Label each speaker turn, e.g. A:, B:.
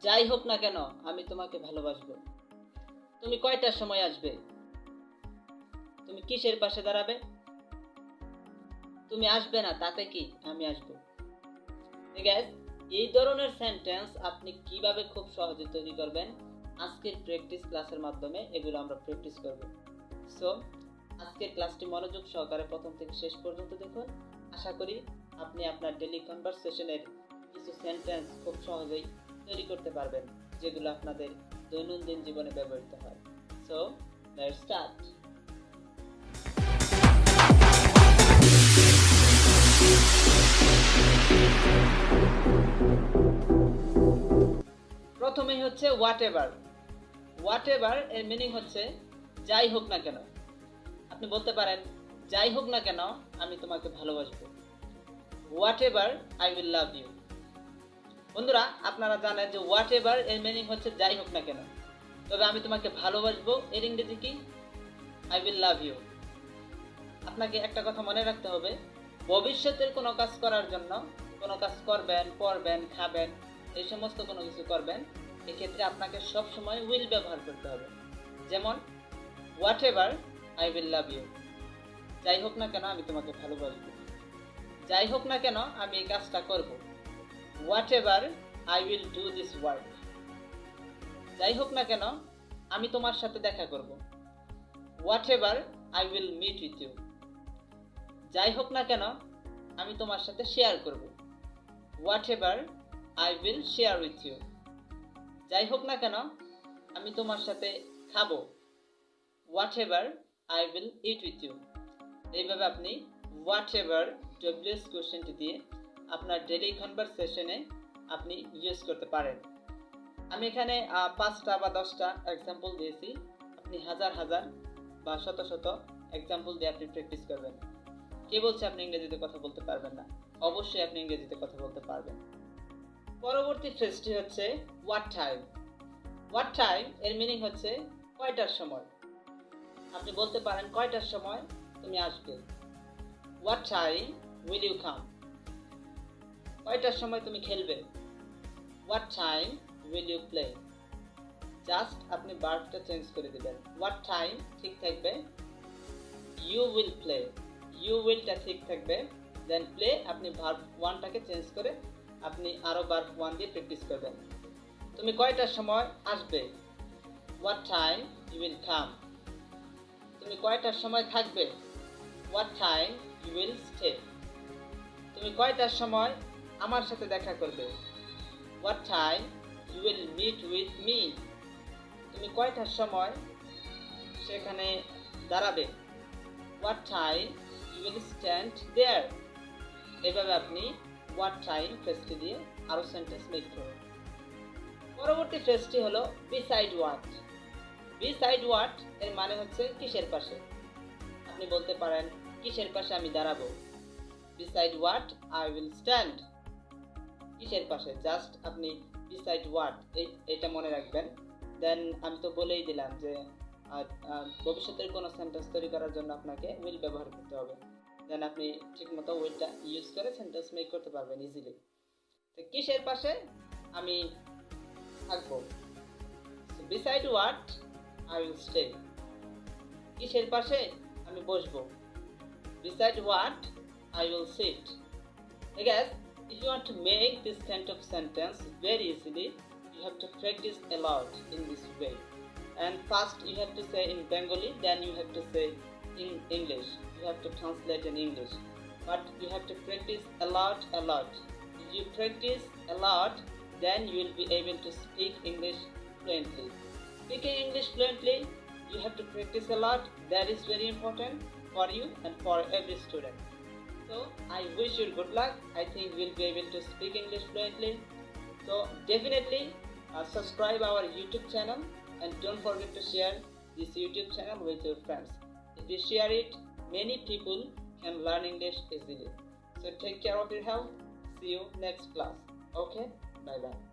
A: যাই হোক না কেন আমি তোমাকে ভালোবাসবো। তুমি কয়টার সময় আসবে? তুমি কিসের পাশে দাঁড়াবে? তুমি আসবে না তাতে কি, আমি আসবো। গাইস, এই ধরনের সেন্টেন্স আপনি কিভাবে খুব সহজে তৈরি করবেন আজকের প্র্যাকটিস ক্লাসের মাধ্যমে এগুলো আমরা প্র্যাকটিস করব। সো আজকের ক্লাসটি মনোযোগ সহকারে প্রথম থেকে শেষ পর্যন্ত দেখুন। আশা করি আপনি আপনার ডেইলি কনভারসেশনের কিছু সেন্টেন্স খুব সহজেই তৈরি করতে পারবেন, যেগুলো আপনাদের দৈনন্দিন জীবনে ব্যবহৃত হয়। So let's start. প্রথমেই হচ্ছে হোয়াট এভার। হোয়াট এভার এর মিনিং হচ্ছে যাই হোক না কেন। আপনি বলতে পারেন যাই হোক না কেন আমি তোমাকে ভালোবাসবো। Whatever I will love you. বন্ধুরা, আপনারা জানেন যে হোয়াট এভার এর মিনিং হচ্ছে যাই হোক না কেন, তবে আমি তোমাকে ভালোবাসবো এর ইংরেজি কি? I will love you. আপনাকে একটা কথা মনে রাখতে হবে, ভবিষ্যতের কোনো কাজ করার জন্য, কোনো কাজ করবেন, পড়বেন, খাবেন, এই সমস্ত কোনো কিছু করবেন, এক্ষেত্রে আপনাকে সবসময় উইল ব্যবহার করতে হবে। যেমন whatever I will love you, যাই হোক না কেন আমি তোমাকে ভালোবাসবো। যাই হোক না কেন আমি এই কাজটা করব। Whatever I will do this work, যাই হোক না কেন আমি তোমার সাথে দেখা করব। Whatever I will meet with you, যাই হোক না কেন আমি তোমার সাথে শেয়ার করব। Whatever I will share with you, যাই হোক না কেন আমি তোমার সাথে খাবো। Whatever I will eat with you. এইভাবে আপনি হোয়াট এভার ডব্লিউএস কোশ্চেনটি দিয়ে আপনার ডেইলি কনভারসেশনে আপনি ইউজ করতে পারেন। আমি এখানে 5টা বা 10টা এক্সাম্পল দিয়েছি, আপনি হাজার হাজার বা শত শত এক্সাম্পল দিয়ে আপনি প্র্যাকটিস করবেন। কে বলছে আপনি ইংরেজিতে কথা বলতে পারবেন না? অবশ্যই আপনি ইংরেজিতে কথা বলতে পারবেন। পরবর্তী ফ্রেজটি হচ্ছে হোয়াট টাইম। হোয়াট টাইম এর মিনিং হচ্ছে কয়টার সময়। আপনি বলতে পারেন কয়টার সময় তুমি আসবে। What time will you come, কয়টার সময় তুমি খেলবে। What time will you play. Just আপনি ভার্বটা চেঞ্জ করে দিবেন। হোয়াট টাইম ঠিক থাকবে, ইউ উইল প্লে, ইউ উইলটা ঠিক থাকবে, দেন প্লে আপনি ভার্ব ওয়ানটাকে চেঞ্জ করে আপনি আরো ভার্ব ওয়ান দিয়ে প্র্যাকটিস করবেন। তুমি কয়টার সময় আসবে। What time you will come. তুমি কয়টার সময় থাকবে। What time you will stay. তুমি কয়টার সময় আমার সাথে দেখা করবে। What time you will meet with me. তুমি কয়টার সময় সেখানে দাঁড়াবে। What time you will stand there. এভাবে আপনি হোয়াট টাইম ফ্রেজটি দিয়ে আরো সেন্টেন্স মেক করুন। পরবর্তী ফ্রেজটি হলো বিসাইড হোয়াট। বিসাইড হোয়াট এর মানে হচ্ছে কিসের পাশে। আপনি বলতে পারেন কিসের পাশে আমি দাঁড়াবো। Beside what I will stand, কিসের পাশে, জাস্ট আপনি বিসাইড হোয়াট এটা মনে রাখবেন। দেন আমি তো বলেই দিলাম যে ভবিষ্যতের কোনো সেন্টেন্স তৈরি করার জন্য আপনাকে উইল ব্যবহার করতে হবে। দেন আপনি ঠিকমতো উইলটা ইউজ করে সেন্টেন্স মেক করতে পারবেন ইজিলি। তো কিসের পাশে আমি থাকবো। Beside what I will stay, কিসের পাশে আমি বসবো। Beside what I will sit. I guess if you want to make this kind of sentence very easily, you have to practice a lot in this way. And first you have to say in Bengali, then you have to say in English. You have to translate in English. But you have to practice a lot. If you practice a lot, then you will be able to speak English fluently. Speaking English fluently, you have to practice a lot. That is very important for you and for every student. So I wish you good luck. I think you'll be able to speak English fluently. So definitely subscribe our YouTube channel and don't forget to share this YouTube channel with your friends. If you share it, many people can learn English easily. So take care of your health. See you next class. Okay, bye bye.